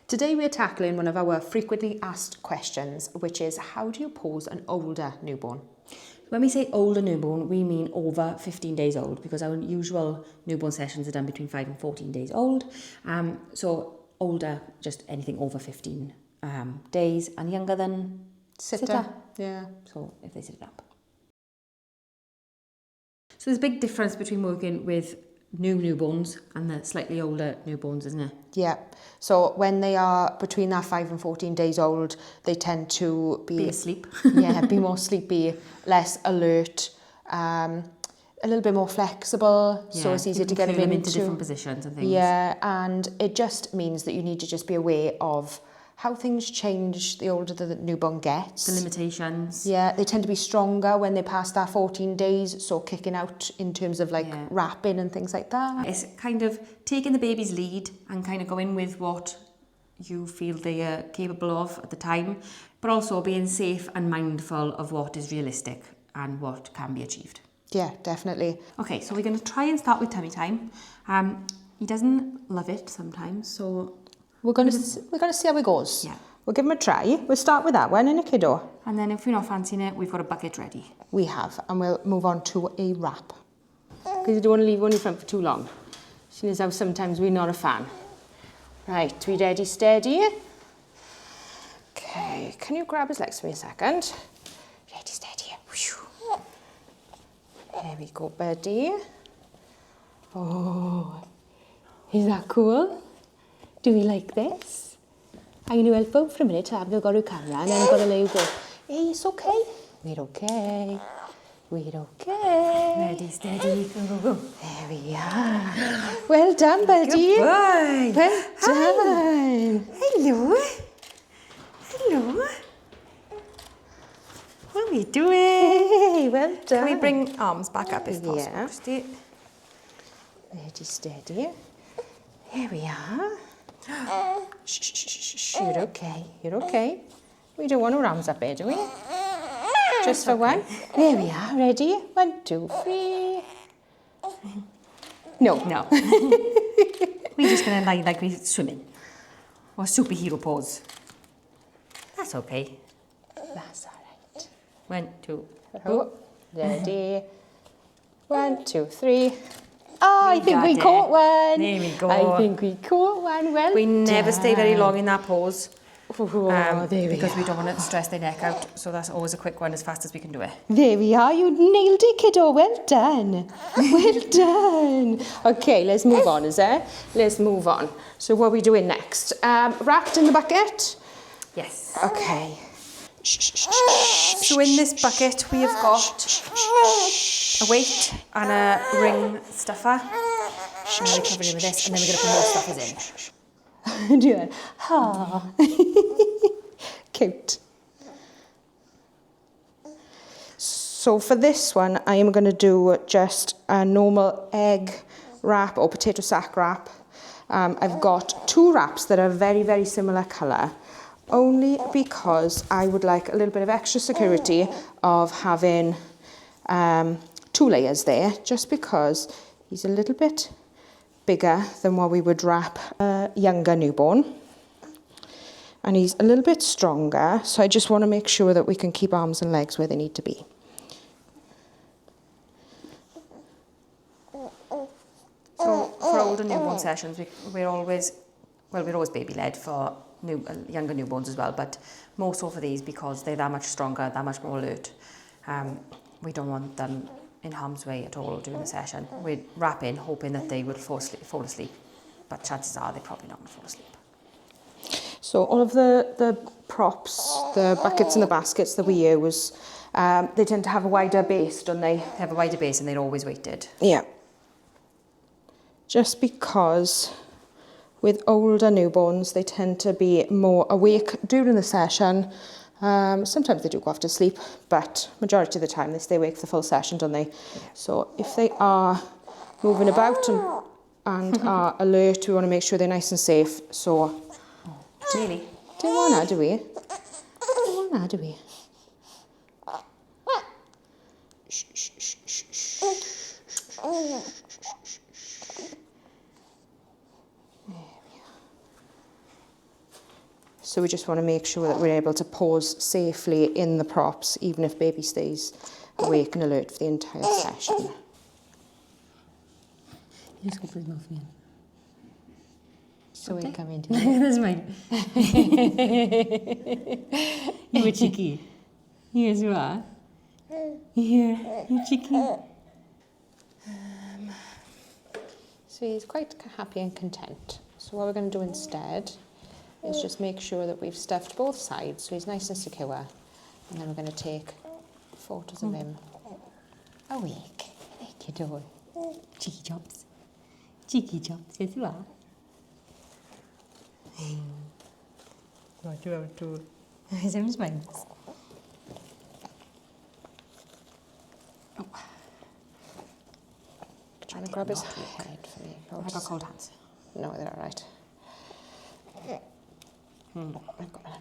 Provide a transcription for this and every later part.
Today we're tackling one of our frequently asked questions, which is how do you pause an older newborn? When we say older newborn, we mean over 15 days old, because our usual newborn sessions are done between 5 and 14 days old. So older, just anything over 15 days, and younger than sitter. Yeah. So if they sit it up. So there's a big difference between working with new newborns and the slightly older newborns, isn't it? Yeah. So when they are between that 5 and 14 days old, they tend to Be asleep. be more sleepy, less alert, a little bit more flexible, so it's easier to get them into different positions and things. Yeah, and it just means that you need to just be aware of how things change the older the newborn gets. The limitations. Yeah, they tend to be stronger when they pass that 14 days, so kicking out in terms of wrapping and things like that. It's kind of taking the baby's lead and kind of going with what you feel they are capable of at the time, but also being safe and mindful of what is realistic and what can be achieved. Yeah, definitely. Okay, so we're going to try and start with tummy time. He doesn't love it sometimes, so we're going to see how it goes. Yeah. We'll give him a try. We'll start with that one in a kiddo. And then if we're not fancying it, we've got a bucket ready. We have, and we'll move on to a wrap. Because you don't want to leave one in front for too long. Seeing as how sometimes we're not a fan. Right, we ready, steady? Okay, can you grab his legs for me a second? Ready, steady. There we go, buddy. Oh, is that cool? Do we like this? I'm going to help out for a minute. I've got a camera and then I've got to let you go. Hey, it's okay. We're okay. We're okay. Ready, steady, go. There we are. Well done, buddy. Good boy. Well done. Hello. Hello. What are we doing? Hey, well done. Can we bring arms back up if possible? Yeah. Stay. Ready, steady. Here we are. Shh, shh, shh, shh. You're okay. You're okay. We don't want our arms up here, do we? Just for one. There we are. Ready? 1, 2, 3. No. We're just going to lie like we're swimming. Or superhero pose. That's okay. That's all right. 1, 2. Oh, ready? 1, 2, 3. Oh, I think we got caught one. There we go. I think we caught one. Well We never done. stay very long in that pose. Oh, there because we we don't want to stress their neck out. So that's always a quick one as fast as we can do it. There we are. You nailed it, kiddo. Well done. Well done. Okay, let's move on, is it? Let's move on. So what are we doing next? Wrapped in the bucket? Yes. Okay. So in this bucket we have got a weight and a ring stuffer. And then we're covering with this, and then we're going to put more stuffers in. Do it. Ah. Cute. So for this one, I am going to do just a normal egg wrap or potato sack wrap. I've got 2 wraps that are very, very similar colour, only because I would like a little bit of extra security of having 2 layers there, just because he's a little bit bigger than what we would wrap a younger newborn. And he's a little bit stronger, so I just want to make sure that we can keep arms and legs where they need to be. So for older newborn sessions, we're always baby-led for younger newborns as well, but more so for these because they're that much stronger, that much more alert. We don't want them in harm's way at all during the session. We're wrapping, hoping that they will fall asleep, but chances are they're probably not going to fall asleep. So all of the props, the buckets and the baskets that we use, they tend to have a wider base, don't they? They have a wider base and they're always weighted. Yeah. Just because with older newborns, they tend to be more awake during the session. Sometimes they do go off to sleep, but majority of the time they stay awake for the full session, don't they? Yeah. So if they are moving about and are alert, we want to make sure they're nice and safe. So, Really? Don't wanna, do we? Don't wanna, do we? Shh, shh, shh, shh, shh. There we are. So we just want to make sure that we're able to pause safely in the props, even if baby stays awake and alert for the entire session. Just go for his mouth again. So we come into That's mine. You were cheeky. Yes, you are. Yeah, you're cheeky. So he's quite happy and content. So what we're going to do instead is just make sure that we've stuffed both sides so he's nice and secure. And then we're going to take photos of him awake. Like you do. Cheeky chops. Cheeky chops, yes you are. What you have to do? Some smiles. Trying to grab his head for me. Have I got cold hands? No, they're all right. I've got one.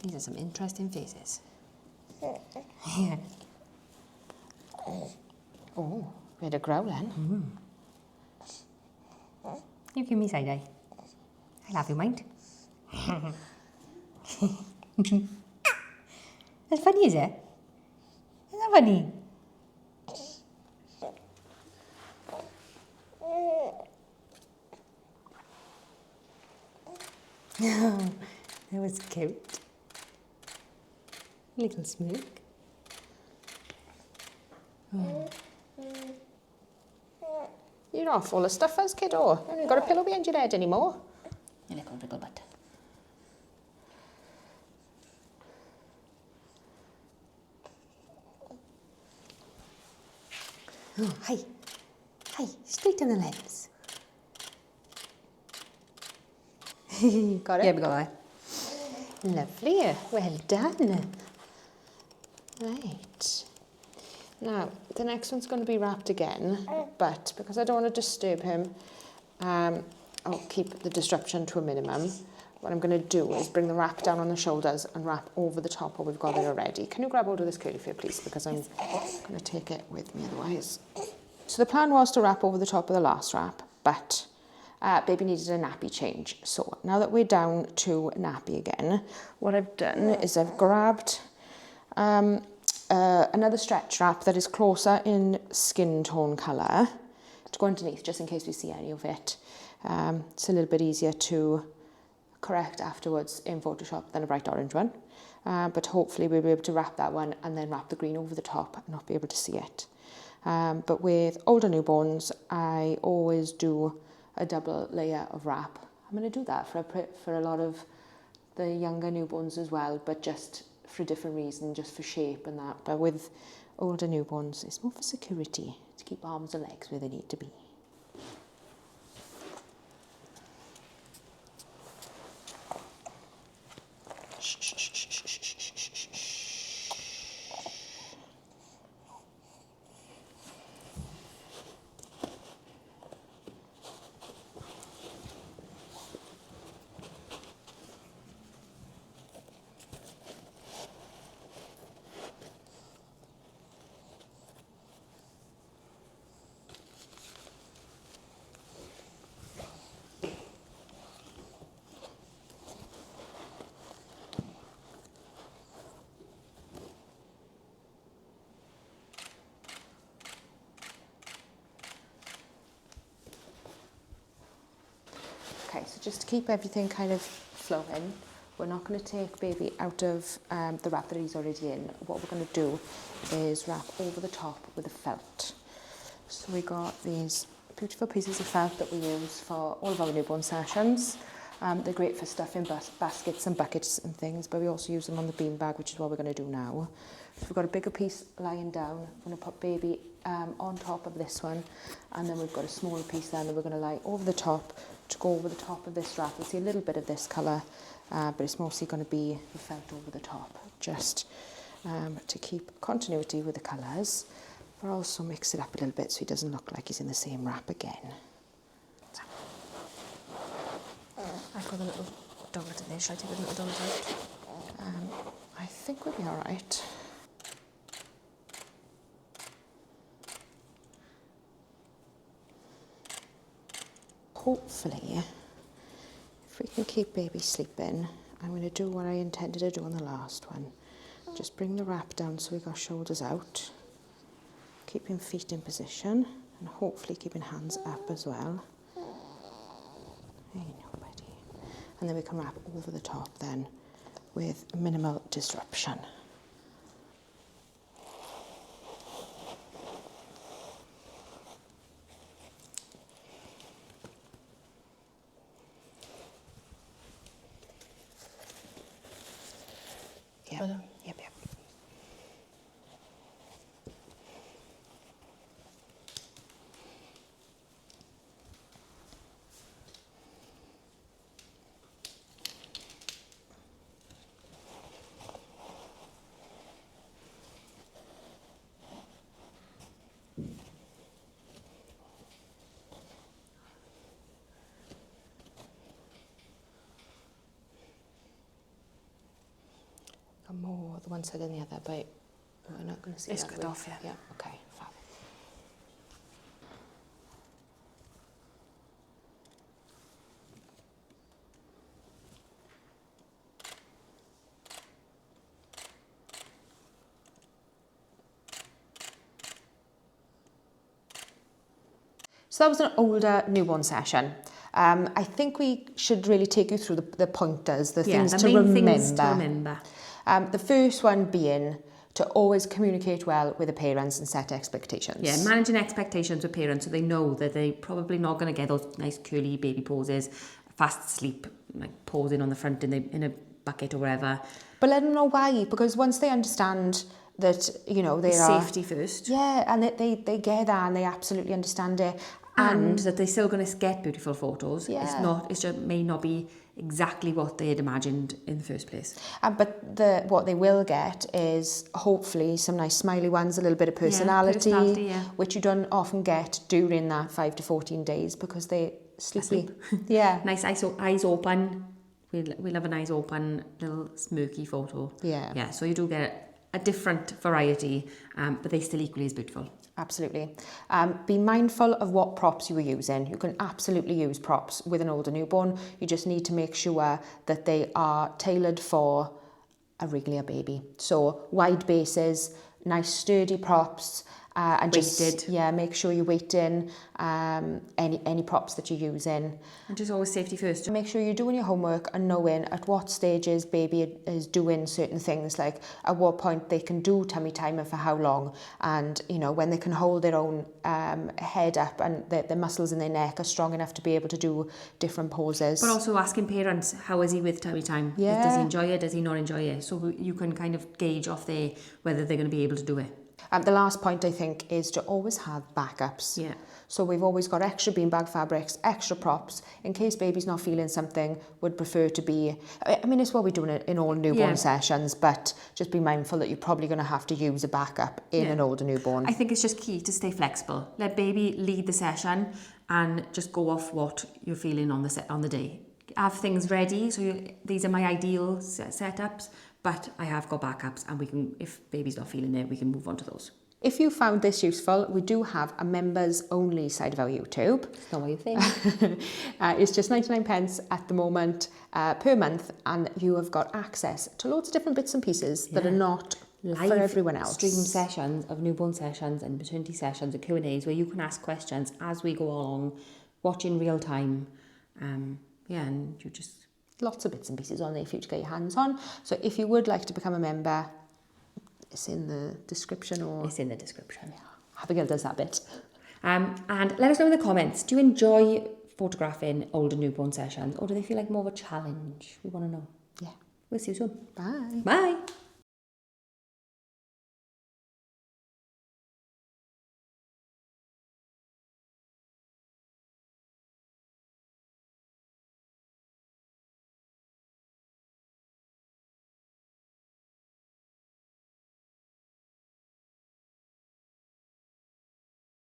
These are some interesting faces. Yeah. Oh, we had a growl then. You give me side eye. I love you, mind. That's funny, is it? Isn't that funny? That was cute. Little smirk. You're not full of stuffers, kiddo. You haven't got a pillow behind your head anymore. You little wriggle butt. Oh, hi. Hi, straight on the legs. Got it? Yeah, we got that. Lovely. Well done. Right. Now, the next one's going to be wrapped again, but because I don't want to disturb him, I'll keep the disruption to a minimum. What I'm going to do is bring the wrap down on the shoulders and wrap over the top what we've got there already. Can you grab hold of this curly fur, please? Because I'm going to take it with me otherwise. So the plan was to wrap over the top of the last wrap, but baby needed a nappy change. So now that we're down to nappy again, what I've done is I've grabbed another stretch wrap that is closer in skin tone colour to go underneath, just in case we see any of it. It's a little bit easier to correct afterwards in Photoshop than a bright orange one. But hopefully we'll be able to wrap that one and then wrap the green over the top and not be able to see it. But with older newborns, I always do a double layer of wrap. I'm going to do that for a lot of the younger newborns as well, but just for a different reason, just for shape and that. But with older newborns, it's more for security, to keep arms and legs where they need to be. Okay, so just to keep everything kind of flowing, we're not going to take baby out of the wrap that he's already in. What we're going to do is wrap over the top with a felt. So we got these beautiful pieces of felt that we use for all of our newborn sessions. They're great for stuffing baskets and buckets and things, but we also use them on the beanbag, which is what we're going to do now. So we've got a bigger piece lying down. I'm going to put baby on top of this one, and then we've got a smaller piece then that we're going to lie over the top to go over the top of this wrap. You'll see a little bit of this colour, but it's mostly going to be the felt over the top, just to keep continuity with the colours, but also mix it up a little bit so he doesn't look like he's in the same wrap again. I've got a little donut in there. Shall I take a little donut out? I think we'll be all right. Hopefully we can keep baby sleeping, I'm going to do what I intended to do on the last one. Just bring the wrap down so we got shoulders out. Keeping feet in position and hopefully keeping hands up as well. Hey, nobody. And then we can wrap over the top then with minimal disruption. Yep. Yep. More the one side and the other, but we're not going to see It's that. cut off, yeah. Yeah, okay, fab. So that was an older newborn session. I think we should really take you through the pointers, the things to remember. Things to remember. The first one being to always communicate well with the parents and set expectations. Yeah, managing expectations with parents so they know that they're probably not going to get those nice curly baby poses, fast asleep, like posing on the front in a bucket or whatever. But let them know why, because once they understand that, you know, they are... Safety first. Yeah, and they get that and they absolutely understand it. And that they're still going to get beautiful photos. Yeah. It just may not be exactly what they had imagined in the first place. But what they will get is hopefully some nice smiley ones, a little bit of personality, which you don't often get during that 5 to 14 days because they're sleepy. Yeah. Nice eyes open. We'll have an eyes open little smirky photo. Yeah. Yeah, so you do get a different variety, but they still equally as beautiful. Absolutely. Be mindful of what props you were using. You can absolutely use props with an older newborn. You just need to make sure that they are tailored for a wrigglier baby. So wide bases, nice sturdy props, and Weighted. make sure you weight in any props that you're using. And just always safety first. Make sure you're doing your homework and knowing at what stages baby is doing certain things, like at what point they can do tummy time and for how long, and you know when they can hold their own head up and the muscles in their neck are strong enough to be able to do different poses. But also asking parents, how is he with tummy time? Yeah. Does he enjoy it? Does he not enjoy it? So you can kind of gauge off there whether they're going to be able to do it. The last point, I think, is to always have backups. Yeah. So we've always got extra beanbag fabrics, extra props, in case baby's not feeling something, would prefer to be... I mean, it's what we do in all newborn sessions, but just be mindful that you're probably going to have to use a backup in an older newborn. I think it's just key to stay flexible. Let baby lead the session and just go off what you're feeling on the day. Have things ready, so these are my ideal setups, but I have got backups, and we can, if baby's not feeling it, we can move on to those. If you found this useful, we do have a members only side of our YouTube. It's not what you think. It's just 99 pence at the moment per month, and you have got access to loads of different bits and pieces that are not for everyone else. Stream sessions of newborn sessions and maternity sessions and Q&As where you can ask questions as we go along, watch in real time. And you just... Lots of bits and pieces on there for you to get your hands on. So if you would like to become a member, it's in the description. It's in the description. Yeah. Abigail does that bit. And let us know in the comments, do you enjoy photographing older newborn sessions, or do they feel like more of a challenge? We want to know. Yeah. We'll see you soon. Bye. Bye.